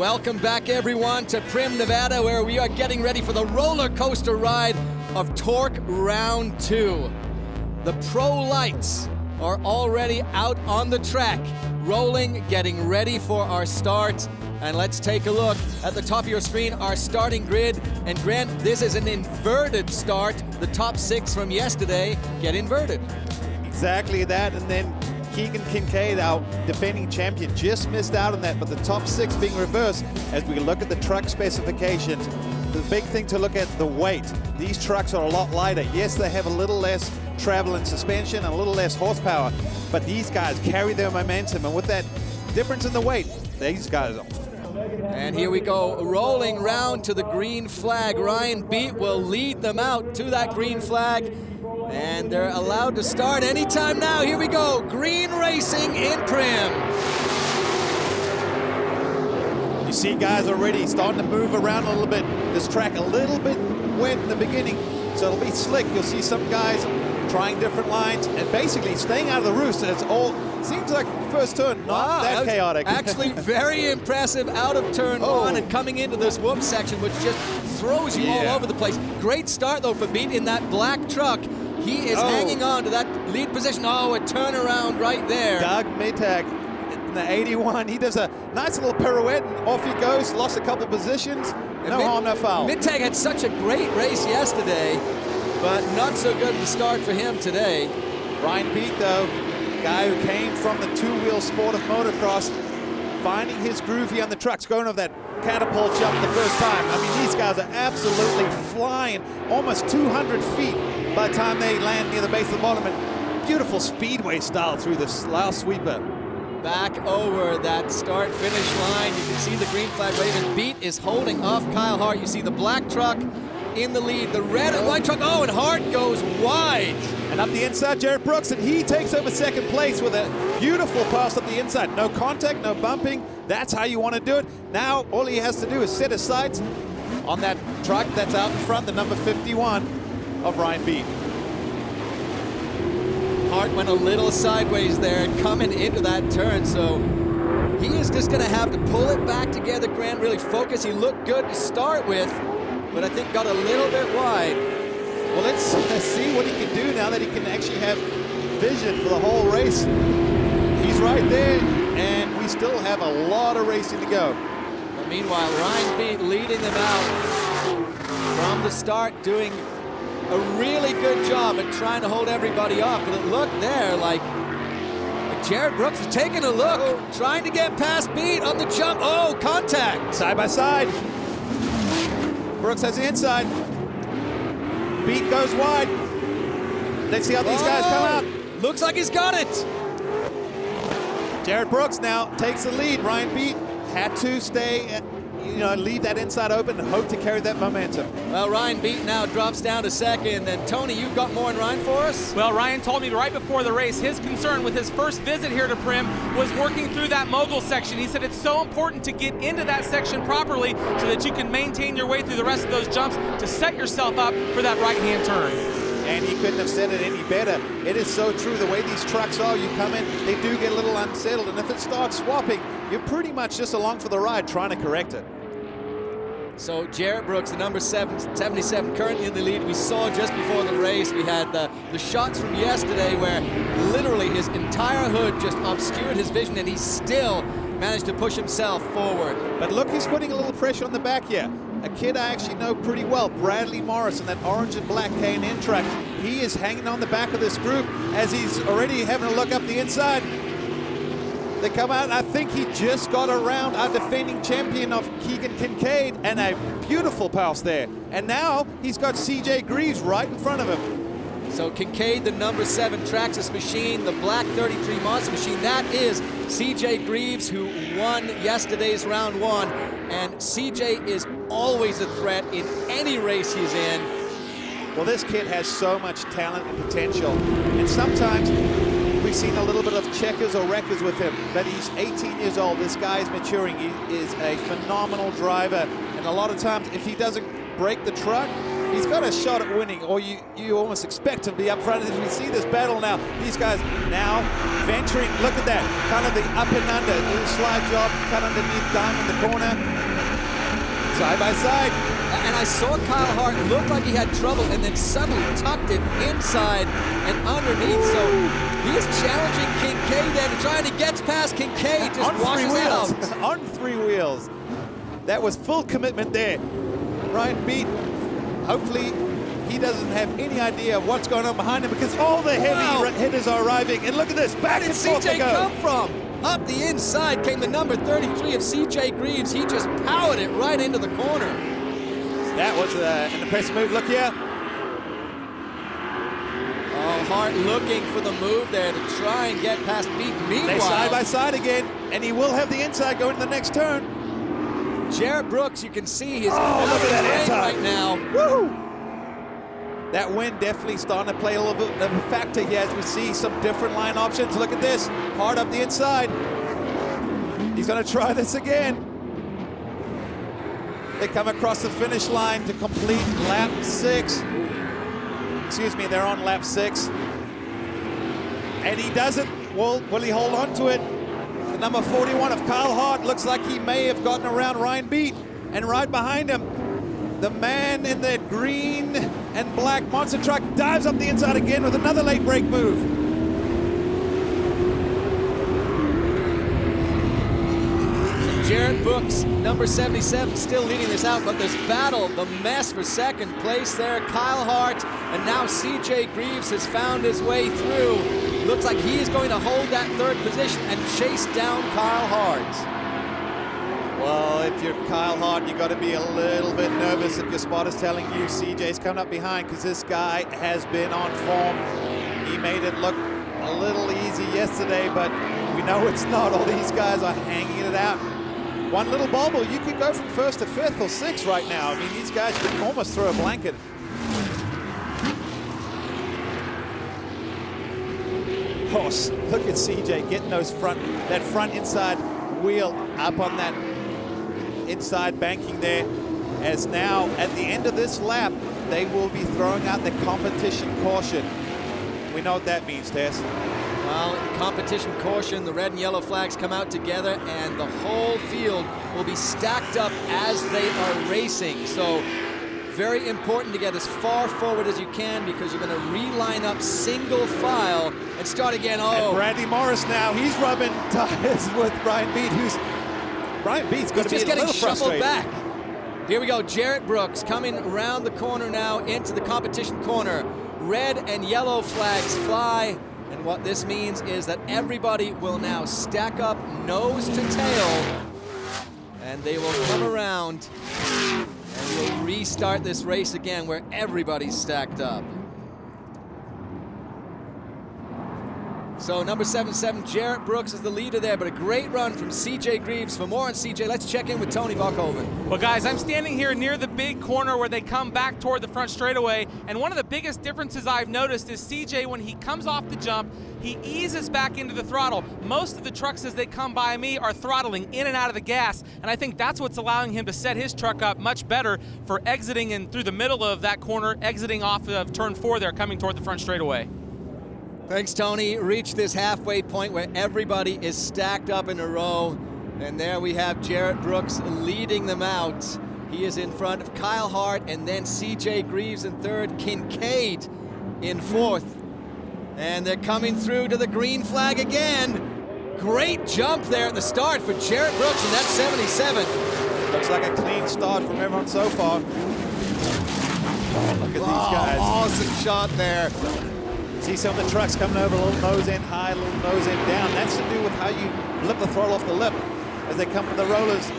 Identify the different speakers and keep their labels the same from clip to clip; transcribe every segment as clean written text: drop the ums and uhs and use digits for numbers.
Speaker 1: Welcome back, everyone, to Primm, Nevada, where we are getting ready for the roller coaster ride of TORC Round 2. The pro lights are already out on the track, rolling, getting ready for our start. And let's take a look at the top of your screen, our starting grid. And Grant, this is an inverted start. The top 6 from yesterday get inverted.
Speaker 2: Exactly that, and then Keegan Kincaid, our defending champion, just missed out on that, but the top 6 being reversed. As we look at the truck specifications, the big thing to look at, the weight. These trucks are a lot lighter. Yes, they have a little less travel and suspension and a little less horsepower, but these guys carry their momentum, and with that difference in the weight, these guys are.
Speaker 1: And here we go, rolling round to the green flag. Ryan Beat will lead them out to that green flag. And they're allowed to start anytime now. Here we go, green racing in Primm.
Speaker 2: You see guys already starting to move around a little bit. This track a little bit wet in the beginning, so it'll be slick. You'll see some guys trying different lines and basically staying out of the roost. And it's all, seems like first turn, not that chaotic.
Speaker 1: Actually very impressive out of turn 1 and coming into this whoop section, which just throws you all over the place. Great start though for Beat in that black truck. He is hanging on to that lead position. Oh, a turnaround right there.
Speaker 2: Doug Mittag in the 81. He does a nice little pirouette and off he goes. Lost a couple positions. No harm, no foul.
Speaker 1: Mittag had such a great race yesterday, but not so good the start for him today.
Speaker 2: Ryan Beat, though, guy who came from the two-wheel sport of motocross, finding his groove here on the trucks, going over that catapult jump the first time. I mean, these guys are absolutely flying, almost 200 feet by the time they land near the base of the bottom. And beautiful speedway style through the slough sweeper.
Speaker 1: Back over that start-finish line. You can see the green flag waving. Beat is holding off Kyle Hart. You see the black truck in the lead. The red and white truck. Oh, and Hart goes wide.
Speaker 2: And up the inside, Jared Brooks, and he takes over second place with a beautiful pass up the inside. No contact, no bumping. That's how you want to do it. Now, all he has to do is set his sights on that truck that's out in front, the number 51 of Ryan Beat.
Speaker 1: Hart went a little sideways there coming into that turn, so he is just going to have to pull it back together, Grant, really focus. He looked good to start with, but I think got a little bit wide.
Speaker 2: Well, let's see what he can do now that he can actually have vision for the whole race. He's right there, and we still have a lot of racing to go.
Speaker 1: But meanwhile, Ryan Beat leading them out from the start, doing a really good job at trying to hold everybody off. But it looked there like Jared Brooks is taking a look, trying to get past Beat on the jump. Oh, contact.
Speaker 2: Side by side. Brooks has the inside. Beat goes wide. Let's see how these guys come out.
Speaker 1: Looks like he's got it.
Speaker 2: Jared Brooks now takes the lead. Ryan Beat had to stay, leave that inside open and hope to carry that momentum.
Speaker 1: Well, Ryan Beat now drops down to second. And Tony, you've got more in Ryan for us?
Speaker 3: Well, Ryan told me right before the race, his concern with his first visit here to Primm was working through that mogul section. He said it's so important to get into that section properly so that you can maintain your way through the rest of those jumps to set yourself up for that right-hand turn.
Speaker 2: And he couldn't have said it any better. It is so true. The way these trucks are, you come in, they do get a little unsettled. And if it starts swapping, you're pretty much just along for the ride trying to correct it.
Speaker 1: So Jared Brooks, the number 77, currently in the lead. We saw just before the race, we had the shots from yesterday where literally his entire hood just obscured his vision, and he still managed to push himself forward.
Speaker 2: But look, he's putting a little pressure on the back here. A kid I actually know pretty well, Bradley Morris, in that orange and black K&N truck. He is hanging on the back of this group as he's already having a look up the inside. They come out, and I think he just got around our defending champion of Keegan Kincaid, and a beautiful pass there. And now he's got CJ Greaves right in front of him.
Speaker 1: So Kincaid, the number 7 Traxxas machine, the black 33 Monster machine, that is CJ Greaves, who won yesterday's round 1. And CJ is always a threat in any race he's in.
Speaker 2: Well, this kid has so much talent and potential. And sometimes we've seen a little bit of checkers or wreckers with him, but he's 18 years old. This guy is maturing. He is a phenomenal driver. And a lot of times, if he doesn't break the truck, he's got a shot at winning, or you almost expect him to be up front. As we see this battle now, these guys now venturing, look at that, kind of the up and under, little slide job, cut underneath, down in the corner, side by side.
Speaker 1: And I saw Kyle Hart look like he had trouble and then suddenly tucked it inside and underneath. So he is challenging Kincaid and trying to get past Kincaid, just washes it out.
Speaker 2: On 3 wheels. That was full commitment there. Ryan Beat, hopefully he doesn't have any idea of what's going on behind him, because all the heavy hitters are arriving. And look at this, back and forth they go.
Speaker 1: Where did CJ come from? Up the inside came the number 33 of CJ Greaves. He just powered it right into the corner.
Speaker 2: That was an impressive move. Look here.
Speaker 1: Oh, Hart looking for the move there to try and get past Beat. Meanwhile,
Speaker 2: they side by side again, and he will have the inside going to the next turn.
Speaker 1: Jarrett Brooks, you can see his
Speaker 2: look at that inside
Speaker 1: right now.
Speaker 2: Woo! That wind definitely starting to play a little bit of a factor here as we see some different line options. Look at this, hard up the inside. He's going to try this again. They come across the finish line to complete lap 6. Excuse me, they're on lap 6. And he doesn't. Will he hold on to it? The number 41 of Kyle Hart looks like he may have gotten around Ryan Beat. And right behind him, the man in the green and black monster truck dives up the inside again with another late break move.
Speaker 1: Jarrett Brooks, number 77, still leading this out, but this battle, the mess for second place there. Kyle Hart, and now CJ Greaves has found his way through. Looks like he is going to hold that 3rd position and chase down Kyle Hart.
Speaker 2: Well, if you're Kyle Hart, you got to be a little bit nervous if your spotter's telling you CJ's coming up behind, because this guy has been on form. He made it look a little easy yesterday, but we know it's not. All these guys are hanging it out. One little bobble, you could go from 1st to 5th or 6th right now. I mean, these guys can almost throw a blanket. Oh, look at CJ getting that front inside wheel up on that inside banking there. As now, at the end of this lap, they will be throwing out the competition caution. We know what that means, Tess.
Speaker 1: Well, competition caution, the red and yellow flags come out together, and the whole field will be stacked up as they are racing. So very important to get as far forward as you can, because you're going to reline up single file and start again. Oh,
Speaker 2: and Bradley Morris now, he's rubbing tires with Brian Beat, Brian Beat's going to be
Speaker 1: just
Speaker 2: a little
Speaker 1: getting shuffled
Speaker 2: frustrated.
Speaker 1: back. Here we go, Jarrett Brooks coming around the corner now into the competition corner. Red and yellow flags fly. And what this means is that everybody will now stack up nose to tail, and they will come around and we'll restart this race again where everybody's stacked up. So number 77, Jarrett Brooks is the leader there, but a great run from CJ Greaves. For more on CJ, let's check in with Tony Buckhoven.
Speaker 3: Well, guys, I'm standing here near the big corner where they come back toward the front straightaway, and one of the biggest differences I've noticed is CJ, when he comes off the jump, he eases back into the throttle. Most of the trucks as they come by me are throttling in and out of the gas, and I think that's what's allowing him to set his truck up much better for exiting and through the middle of that corner, exiting off of turn 4 there, coming toward the front straightaway.
Speaker 1: Thanks, Tony. Reach this halfway point where everybody is stacked up in a row. And there we have Jarrett Brooks leading them out. He is in front of Kyle Hart, and then CJ Greaves in 3rd, Kincaid in 4th. And they're coming through to the green flag again. Great jump there at the start for Jarrett Brooks, and that's 77.
Speaker 2: Looks like a clean start from everyone so far. Oh, look at these guys.
Speaker 1: Awesome shot there.
Speaker 2: See some of the trucks coming over, a little nose end high, a little nose end down. That's to do with how you lip the throttle off the lip as they come from the rollers.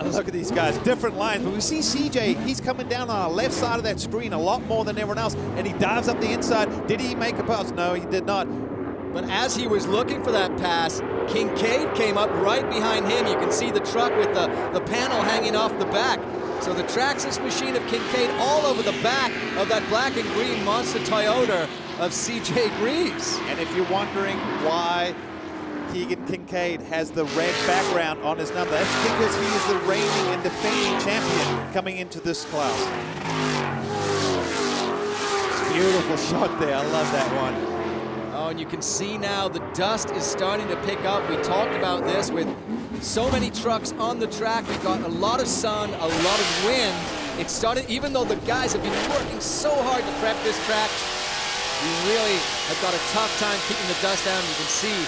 Speaker 2: And look at these guys, different lines. But we see CJ, he's coming down on our left side of that screen a lot more than everyone else, and he dives up the inside. Did he make a pass? No, he did not.
Speaker 1: But as he was looking for that pass, Kincaid came up right behind him. You can see the truck with the panel hanging off the back. So the Traxxas machine of Kincaid all over the back of that black and green monster Toyota of CJ Greaves.
Speaker 2: And if you're wondering why Keegan Kincaid has the red background on his number. That's because he is the reigning and defending champion coming into this class. Beautiful shot there. I love that one.
Speaker 1: Oh, and you can see now the dust is starting to pick up. We talked about this with so many trucks on the track. We've got a lot of sun, a lot of wind. It started, even though the guys have been working so hard to prep this track, we really have got a tough time keeping the dust down. You can see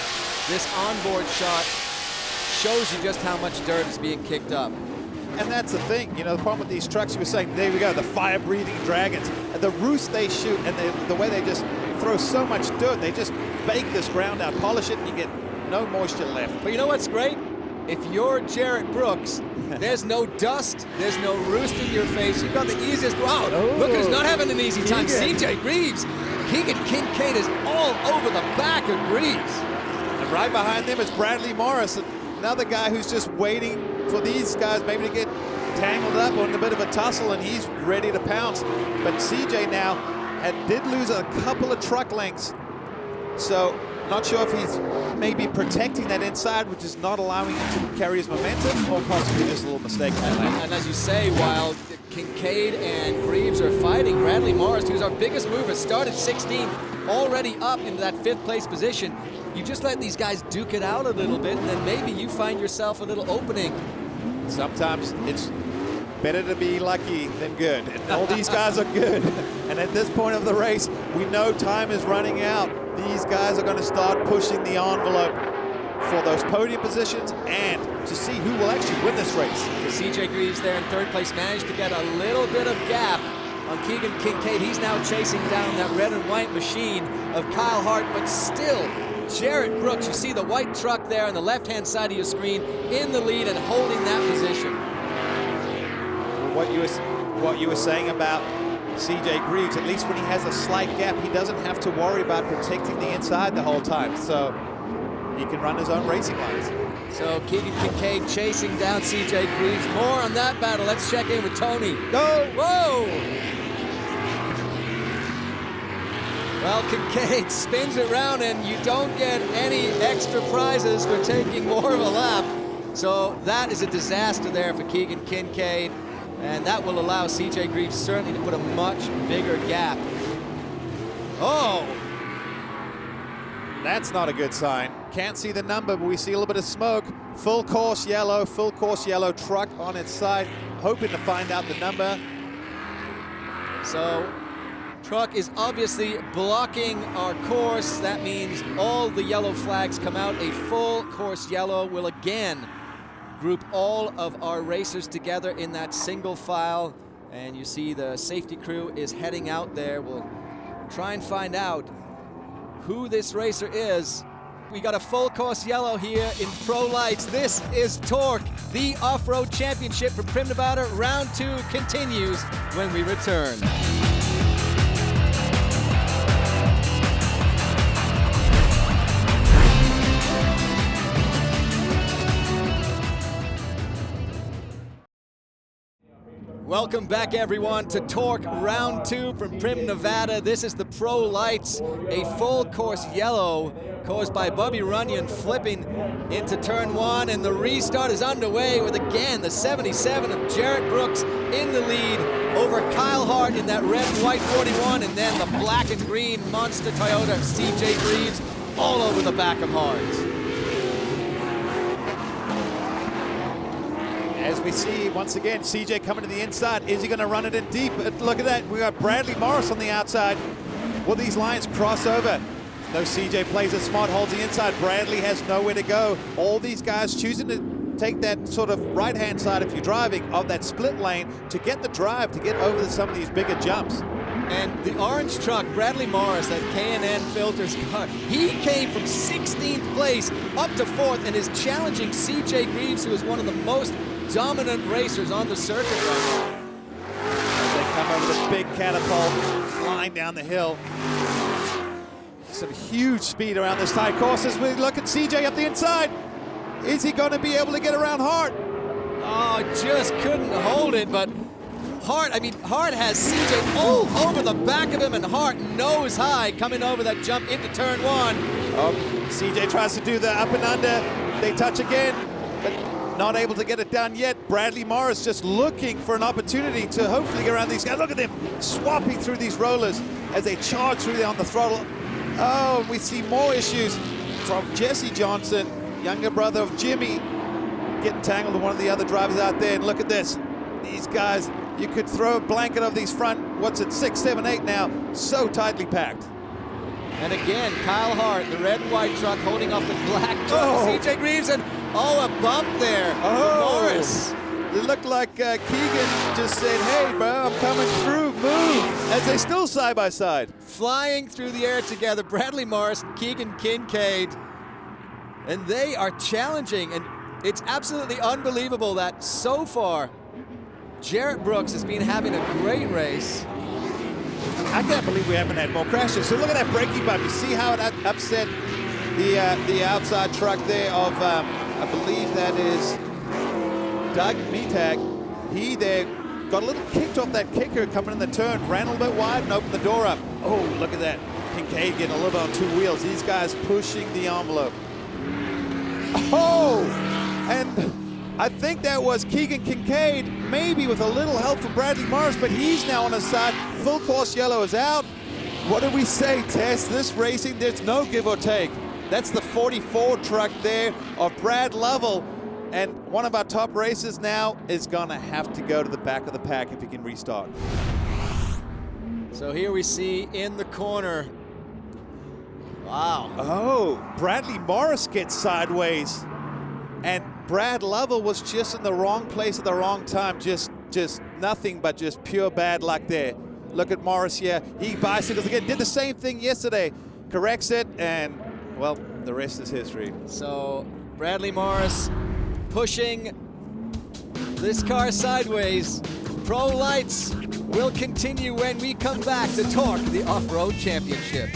Speaker 1: this onboard shot shows you just how much dirt is being kicked up.
Speaker 2: And that's the thing, you know, the problem with these trucks, you were saying, there we go, the fire-breathing dragons. And the roost they shoot and the way they just throw so much dirt, they just bake this ground out, polish it, and you get no moisture left.
Speaker 1: But you know what's great? If you're Jarrett Brooks, there's no dust, there's no roost in your face. You've got the easiest, wow, look who's not having an easy time. CJ Greaves. Keegan Kincaid is all over the back of Greaves.
Speaker 2: And right behind them is Bradley Morris, another guy who's just waiting for these guys maybe to get tangled up or in a bit of a tussle, and he's ready to pounce. But CJ now did lose a couple of truck lengths, so not sure if he's maybe protecting that inside, which is not allowing him to carry his momentum, or possibly just a little mistake.
Speaker 1: And as you say, while Kincaid and Greaves are fighting, Bradley Morris, who's our biggest mover, started 16th, already up into that 5th place position. You just let these guys duke it out a little bit, and then maybe you find yourself a little opening.
Speaker 2: Sometimes it's better to be lucky than good, and all these guys are good. And at this point of the race, we know time is running out. These guys are going to start pushing the envelope for those podium positions and to see who will actually win this race.
Speaker 1: So CJ Greaves there in 3rd place managed to get a little bit of gap on Keegan Kincaid. He's now chasing down that red and white machine of Kyle Hart, but still Jarrett Brooks, you see the white truck there on the left-hand side of your screen in the lead and holding that position.
Speaker 2: What you were saying about CJ Greaves, at least when he has a slight gap, he doesn't have to worry about protecting the inside the whole time, so he can run his own racing lines.
Speaker 1: So Keegan Kincaid chasing down CJ Greaves. More on that battle. Let's check in with Tony.
Speaker 2: Go!
Speaker 1: Whoa! Well, Kincaid spins it around, and you don't get any extra prizes for taking more of a lap. So that is a disaster there for Keegan Kincaid, and that will allow CJ Greaves certainly to put a much bigger gap. Oh!
Speaker 2: That's not a good sign. Can't see the number, but we see a little bit of smoke. Full course yellow truck on its side, hoping to find out the number.
Speaker 1: So truck is obviously blocking our course. That means all the yellow flags come out. A full course yellow will again group all of our racers together in that single file. And you see the safety crew is heading out there. We'll try and find out who this racer is. We got a full course yellow here in Pro Lights. This is TORC, the off-road championship for Primm, Nevada. Round 2 continues when we return. Welcome back, everyone, to TORC Round 2 from Primm, Nevada. This is the Pro Lights, a full course yellow caused by Bobby Runyon flipping into turn 1, and the restart is underway with, again, the 77 of Jarrett Brooks in the lead over Kyle Hart in that red and white 41, and then the black and green monster Toyota of CJ Greaves all over the back of Hart.
Speaker 2: As we see, once again, CJ coming to the inside. Is he going to run it in deep? Look at that. We got Bradley Morris on the outside. Will these lines cross over? No, CJ plays it smart, holds the inside. Bradley has nowhere to go. All these guys choosing to take that sort of right-hand side, if you're driving, of that split lane to get the drive, to get over some of these bigger jumps.
Speaker 1: And the orange truck, Bradley Morris, that K&N Filters car, he came from 16th place up to 4th and is challenging CJ Greaves, who is one of the most dominant racers on the circuit right now.
Speaker 2: As they come over the big catapult, flying down the hill. Some huge speed around this tight course as we look at CJ up the inside. Is he going to be able to get around Hart?
Speaker 1: Oh, just couldn't hold it, but Hart has CJ all over the back of him, and Hart nose high coming over that jump into turn 1.
Speaker 2: Oh, CJ tries to do the up and under. They touch again, but not able to get it done yet. Bradley Morris just looking for an opportunity to hopefully get around these guys. Look at them swapping through these rollers as they charge through there on the throttle. Oh, we see more issues from Jesse Johnson, younger brother of Jimmy, getting tangled with one of the other drivers out there. And look at this. These guys, you could throw a blanket of these front, what's it, 6, 7, 8 now, so tightly packed.
Speaker 1: And again, Kyle Hart, the red and white truck holding off the black truck.
Speaker 2: Oh.
Speaker 1: CJ Greaves, and a bump there for Morris.
Speaker 2: It looked like Keegan just said, hey, bro, I'm coming through, move, as they still side by side.
Speaker 1: Flying through the air together, Bradley Morris, Keegan Kincaid, and they are challenging, and it's absolutely unbelievable that so far, Jarrett Brooks has been having a great race.
Speaker 2: I can't believe we haven't had more crashes. So look at that braking bump. You see how it upset the outside truck there of, I believe that is Doug Metag. He there got a little kicked off that kicker coming in the turn, ran a little bit wide and opened the door up. Oh, look at that. Kincaid getting a little bit on 2 wheels. These guys pushing the envelope. Oh, and I think that was Keegan Kincaid, maybe with a little help from Bradley Morris, but he's now on his side. Full course yellow is out. What did we say, Tess? This racing, there's no give or take. That's the 44 truck there of Brad Lovell. And one of our top racers now is gonna have to go to the back of the pack if he can restart.
Speaker 1: So here we see in the corner. Wow.
Speaker 2: Oh, Bradley Morris gets sideways. And Brad Lovell was just in the wrong place at the wrong time. Just nothing but just pure bad luck there. Look at Morris here. He bicycles again. Did the same thing yesterday. Corrects it, and, well, the rest is history.
Speaker 1: So Bradley Morris pushing this car sideways. Pro Lights will continue when we come back to TORC, the Off-Road Championship.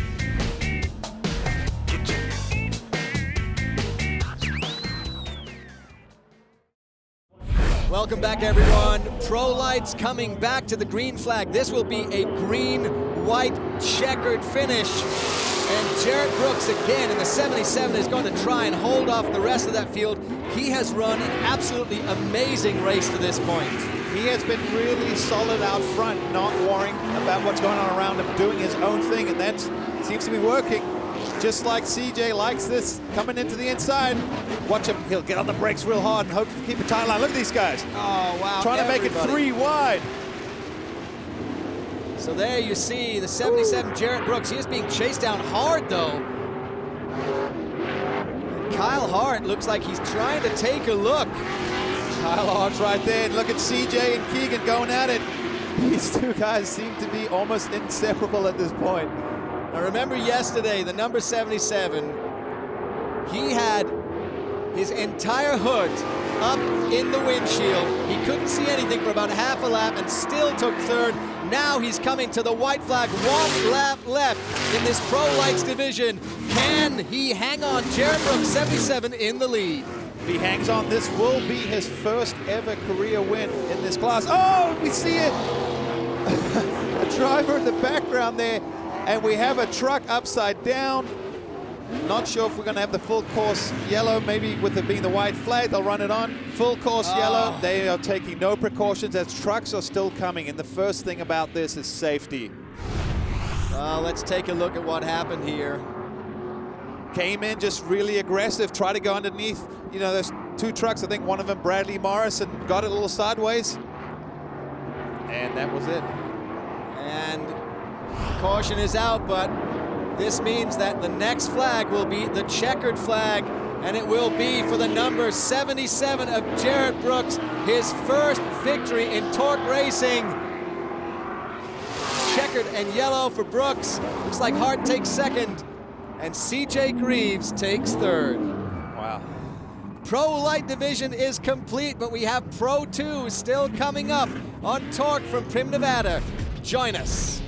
Speaker 1: Welcome back, everyone. Pro Lights coming back to the green flag. This will be a green-white checkered finish. And Jarrett Brooks, again, in the 77, is going to try and hold off the rest of that field. He has run an absolutely amazing race to this point.
Speaker 2: He has been really solid out front, not worrying about what's going on around him, doing his own thing, and that seems to be working. Just like CJ likes this, coming into the inside. Watch him, he'll get on the brakes real hard and hope to keep a tight line. Look at these guys.
Speaker 1: Oh, wow.
Speaker 2: Trying to make it 3 wide.
Speaker 1: So there you see the 77 Jarrett Brooks. He is being chased down hard, though. And Kyle Hart looks like he's trying to take a look.
Speaker 2: Kyle Hart's right there. And look at CJ and Keegan going at it. These two guys seem to be almost inseparable at this point.
Speaker 1: Now remember yesterday, the number 77, he had his entire hood up in the windshield. He couldn't see anything for about half a lap and still took third. Now he's coming to the white flag, 1 lap left in this Pro Lights division. Can he hang on? Jarrett Brooks, 77 in the lead.
Speaker 2: If he hangs on, this will be his first ever career win in this class. Oh, we see it. A driver in the background there. And we have a truck upside down. Not sure if we're going to have the full course yellow. Maybe with it being the white flag, they'll run it on. Full course yellow. They are taking no precautions as trucks are still coming. And the first thing about this is safety.
Speaker 1: Let's take a look at what happened here.
Speaker 2: Came in just really aggressive. Tried to go underneath. You know, there's 2 trucks. I think one of them, Bradley Morris, and got it a little sideways. And that was it.
Speaker 1: And caution is out, but this means that the next flag will be the checkered flag, and it will be for the number 77 of Jarrett Brooks, his first victory in TORC racing. Checkered and yellow for Brooks. Looks like Hart takes second, and CJ Greaves takes third.
Speaker 2: Wow.
Speaker 1: Pro Light division is complete, but we have Pro 2 still coming up on TORC from Primm, Nevada. Join us.